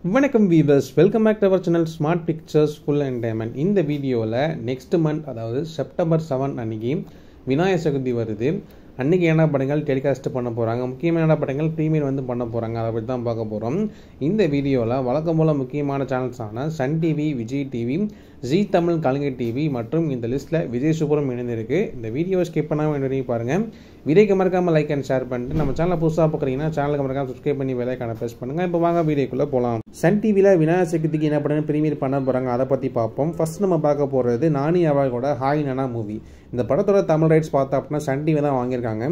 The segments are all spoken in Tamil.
வணக்கம் viewers, welcome back to our channel smart pictures full entertainment. இந்த வீடியோவில் நெக்ஸ்ட் மந்த், அதாவது செப்டம்பர் 7 அன்னைக்கு விநாயகர் சதுர்த்தி வருது. அன்றைக்கி என்ன படங்கள் டெலிகாஸ்ட் பண்ண போகிறாங்க, முக்கியமான படங்கள் ப்ரீமியர் வந்து பண்ண போகிறாங்க, அதை பற்றி தான் பார்க்க போகிறோம். இந்த வீடியோவில் வழக்கம் போல் முக்கியமான சேனல்ஸான Sun TV, Vijay TV, Zee Tamil, Kalaignar TV மற்றும் இந்த லிஸ்ட்டில் விஜய் சூப்பரும் இணைந்திருக்கு. இந்த வீடியோவை ஸ்கிப் பண்ணாமல் வேண்டிய பாருங்கள். வீடியோக்கு மறக்காமல் லைக் அண்ட் ஷேர் பண்ணிட்டு நம்ம சேனலை புதுசாக பார்க்குறீங்கன்னா சேனலுக்கு மறக்காமல் சப்ஸ்கிரைப் பண்ணி வேலைக்கான ப்ரெஸ் பண்ணுங்கள். இப்போ வாங்க வீடியோக்குள்ளே போகலாம். சன் டிவியில் விநாயகர் சதுர்த்திக்கு என்ன படம் ப்ரீமியர் பண்ண போகிறாங்க, அதை பற்றி பார்ப்போம். ஃபர்ஸ்ட் நம்ம பார்க்க போகிறது நானி அவர்களோட ஹாய் நானா மூவி. இந்த படத்தோட தமிழ் ரைட்ஸ் பார்த்தா அப்படின்னா சன் டிவி தான் வாங்கியிருக்காங்க.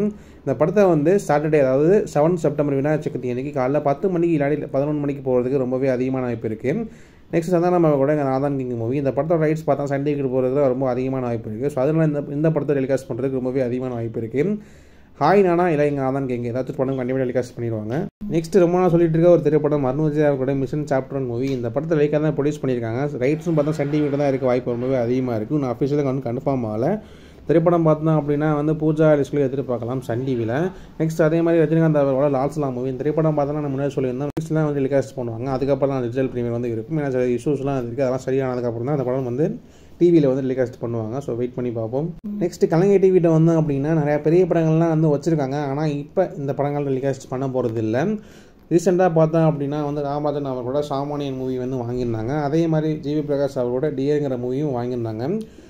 இந்த படத்தை வந்து சாட்டர்டே, அதாவது 7 செப்டம்பர் விநாயகர் சதுர்த்தி அன்றைக்கி காலைல 10 மணிக்கு இல்லாடி 11 மணிக்கு போகிறதுக்கு ரொம்பவே அதிகமான வாய்ப்பு இருக்குது. நெக்ஸ்ட் சந்தானம் கூட எங்கள் நாதான் கிங் மூவி. இந்த படத்தோட ரைட்ஸ் பார்த்தா சன் டிவிக்கு போகிறதுக்கு ரொம்ப அதிகமான வாய்ப்பு இருக்குது. ஸோ அதனால் இந்த படத்தை டெலிகாஸ்ட் பண்ணுறதுக்கு ரொம்பவே அதிகமான வாய்ப்பு இருக்குது. ஹாய் நானா இல்லை எங்கள் நாதான் கிங் ஏதாச்சும் படம் கண்டிப்பாக டெலிகாஸ்ட் பண்ணிடுவாங்க. நெக்ஸ்ட் ரொம்ப நாள் சொல்லிட்டு இருக்க ஒரு திரைப்படம் மர்மஜியா கூட மிஷன் சாப்டர் 1 மூவி. இந்த படத்தை லைக்காக தான் ப்ரொடியூஸ் பண்ணியிருக்காங்க. ரைட்ஸும் பார்த்தா சன் டிவிக்கு தான் இருக்க வாய்ப்பு ரொம்பவே அதிகமாக இருக்குது. இன்னும் அஃபிஷியலாக வந்து கன்ஃபார்ம் ஆகலை. திரைப்படம் பார்த்தோம் அப்படின்னா வந்து பூஜா லிஸ்ட்டில் எதிர்பார்க்கலாம் சன் டிவியில். நெக்ஸ்ட் அதே மாதிரி ரஜினிகாந்த் அவரோட லால்சலா மூவி. இந்த திரைப்படம் பார்த்தோன்னா நான் முன்னாடி சொல்லியிருந்தேன், நெக்ஸ்ட்லாம் வந்து டெலிகாஸ்ட் பண்ணுவாங்க. அதுக்கப்புறம் தான் டிஜிட்டல் ப்ரீமியர் வந்து இருக்கும். ஏன்னா சில இஷ்யூஸ்லாம் இருக்குது, அதெல்லாம் சரியானதுக்கப்புறம் தான் அந்த படம் வந்து டிவியில் வந்து டெலிகாஸ்ட் பண்ணுவாங்க. ஸோ வெயிட் பண்ணி பார்ப்போம். நெக்ஸ்ட் கலைஞர் டிவிட்ட வந்தோம் அப்படின்னா நிறையா பெரிய படங்கள்லாம் வந்து வச்சுருக்காங்க. ஆனால் இப்போ இந்த படங்கள் டெலிகாஸ்ட் பண்ண போகிறது இல்லை. ரீசெண்டாக பார்த்தோம் அப்படின்னா வந்து ராமராஜன் அவர்களோட சாமானியன் மூவி வந்து வாங்கியிருந்தாங்க. அதே மாதிரி ஜிவி பிரகாஷ் அவரோட டியருங்கிற மூவியும் வாங்கியிருந்தாங்க.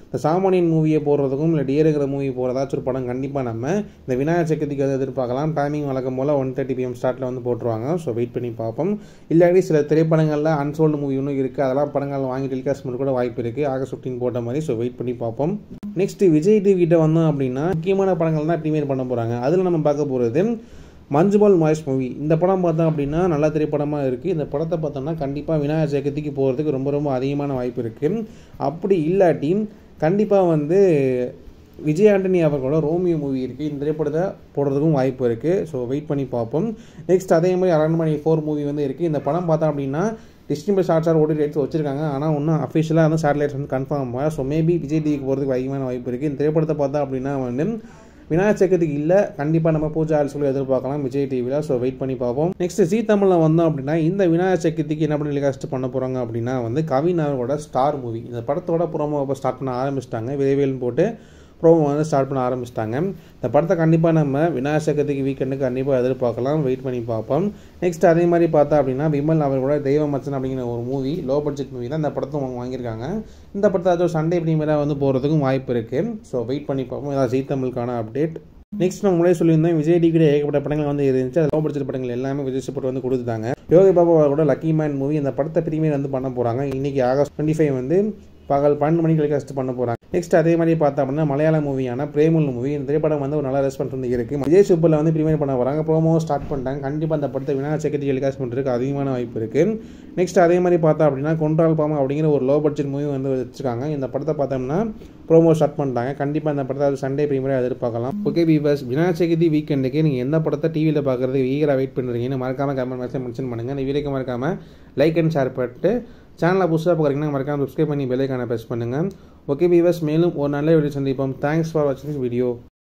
இந்த சாமானியன் மூவியை போடுறதுக்கும் இல்லை டியருங்கிற மூவி போகிறதாச்சும் ஒரு படம் கண்டிப்பாக நம்ம இந்த விநாயகர் சதுர்த்திக்கு அதை எதிர்பார்க்கலாம். டைமிங் வழக்கம் போல் 1:30 PM ஸ்டார்ட்டில் வந்து போட்டுருவாங்க. ஸோ வெயிட் பண்ணி பார்ப்போம். இல்லாட்டி சில திரைப்படங்களில் அன்சோல்டு மூவி ஒன்றும் இருக்குது, அதெல்லாம் படங்கள் வாங்கி டெலிகாஸ்ட் பண்ண கூட வாய்ப்பு இருக்குது, ஆகஸ்ட் 15 போட்ட மாதிரி. ஸோ வெயிட் பண்ணி பார்ப்போம். நெக்ஸ்ட் விஜய் டிவிகிட்ட வந்தோம் அப்படின்னா முக்கியமான படங்கள் தான் ப்ரீமியர் பண்ண போகிறாங்க. அதில் நம்ம பார்க்க போகிறது மஞ்சுபால் மாய்ஸ் மூவி. இந்த படம் பார்த்தோம் அப்படின்னா நல்ல திரைப்படமாக இருக்குது. இந்த படத்தை பார்த்தோம்னா கண்டிப்பாக விநாயகர் சதுர்த்திக்கு போகிறதுக்கு ரொம்ப அதிகமான வாய்ப்பு இருக்குது. அப்படி இல்லாட்டி கண்டிப்பாக வந்து விஜய் ஆண்டனி அவர்களோட ரோமியோ மூவி இருக்குது. இந்த திரைப்படத்தை போடுறதுக்கும் வாய்ப்பு இருக்குது. ஸோ வெயிட் பண்ணி பார்ப்போம். நெக்ஸ்ட் அதே மாதிரி அரண்மனை 4 மூவி வந்து இருக்குது. இந்த படம் பார்த்தோம் அப்படின்னா டிஸ்னி ஹாட்ஸ்டார் ஓடிடி ரைட்ஸ் வச்சிருக்காங்க. ஆனால் ஒன்றும் அஃபிஷியலாக வந்து சேட்டலைட்ஸ் வந்து கன்ஃபார்ம் ஆகல. ஸோ மேபி விஜய் டிவிக்கு போகிறதுக்கு அதிகமான வாய்ப்பு இருக்குது. இந்த திரைப்படத்தை பார்த்தா அப்படின்னா வந்து விநாயகர் சதுர்த்திக்கு இல்லை, கண்டிப்பாக நம்ம பூஜா சொல்லி எதிர்பார்க்கலாம் விஜய் டிவியில். ஸோ வெயிட் பண்ணி பார்ப்போம். நெக்ஸ்ட் ஜி தமிழில் வந்தோம் அப்படின்னா இந்த விநாயகர் சதுர்த்திக்கு என்ன பண்ணி டெலிகாஸ்ட் பண்ண போகிறாங்க அப்படின்னா வந்து கவின் அவரோட ஸ்டார் மூவி. இந்த படத்தோட ப்ரோமோ இப்போ ஸ்டார்ட் பண்ண ஆரம்பிச்சிட்டாங்க. விரைவில் போட்டு ப்ரோமோ வந்து ஸ்டார்ட் பண்ண ஆரம்பிச்சிட்டாங்க. இந்த படத்தை கண்டிப்பாக நம்ம விநாயகர் சதுர்த்திக்கு வீக்கெண்டுக்கு கண்டிப்பாக எதிர்பார்க்கலாம். வெயிட் பண்ணி பார்ப்போம். நெக்ஸ்ட் அதே மாதிரி பார்த்தா அப்படின்னா விமல் அவர்களோட தெய்வ மச்சன் அப்படிங்கிற ஒரு மூவி, லோ பட்ஜெட் மூவி தான். இந்த படத்தை வாங்கியிருக்காங்க. இந்த படத்தை அது சண்டே ப்ரீமியராக வந்து போகிறதுக்கும் வாய்ப்பு இருக்குது. ஸோ வெயிட் பண்ணி பார்ப்போம். இதான் ஜி தமிழுக்கான அப்டேட். நெக்ஸ்ட் நம்ம முன்னாடி சொல்லியிருந்தோம் விஜய் டிவியில் ஏகப்பட்ட படங்கள் வந்து இருந்துச்சு. அது லோ பட்ஜெட் படங்கள் எல்லாமே விஜய் சூப்பர் வந்து கொடுத்துட்டாங்க. யோகி பாபா கூட லக்கி மேன் மூவி, இந்த படத்தை ப்ரீமியர் வந்து பண்ண போகிறாங்க. இன்றைக்கி ஆகஸ்ட் 25 வந்து பகல் 12 மணிக்கு டெலிகாஸ்ட் பண்ண போகிறாங்க. நெக்ஸ்ட் அதே மாதிரி பார்த்தா அப்படின்னா மலையாள மூவியான பிரேமுல் மூவி. இந்த திரைப்படம் வந்து ஒரு நல்ல ரெஸ்பான்ஸ் வந்து இருக்குது. விஜய் சூப்பரில் வந்து ப்ரீமியர் பண்ண போகிறாங்க. ப்ரோமோ ஸ்டார்ட் பண்ணிட்டாங்க. கண்டிப்பாக அந்த படத்தை விநாயகர் சதுர்த்திக்கு டெலிகாஸ்ட் பண்ணுறதுக்கு அதிகமான வாய்ப்பு இருக்குது. நெக்ஸ்ட் அதே மாதிரி பார்த்தா அப்படின்னா கொன்றால் பாமா அப்படிங்கிற ஒரு லோ பட்ஜெட் மூவி வந்து வச்சுருக்காங்க. இந்த படத்தை பார்த்தோம்னா ப்ரோமோ ஸ்டார்ட் பண்ணிட்டாங்க. கண்டிப்பாக இந்த படத்தை அது சண்டே ப்ரீமியராக எதிர்பார்க்கலாம். ஓகே வீவர்ஸ், விநாயகர் சதுர்த்தி வீக்கெண்டுக்கு நீங்கள் எந்த படத்தை டிவியில் பார்க்குறதுக்கு ஈகராக வெயிட் பண்ணுறீங்கன்னு மறக்காமல் கமெண்ட் பாக்ஸில் மென்ஷன் பண்ணுங்கள். இந்த வீடியோக்கு மறக்காமல் லைக் அண்ட் ஷேர் பண்ணிட்டு சேனலை புதுசாக பார்க்குறீங்கன்னா மறக்காமல் சப்ஸ்கிரைப் பண்ணி பெல் ஐகானை ப்ரெஸ் பண்ணுங்கள். ஓகே வீவர்ஸ், மேலும் ஒரு நல்ல வீடியோ சந்திப்போம். தேங்க்ஸ் ஃபார் வாட்சிங் திஸ் வீடியோ.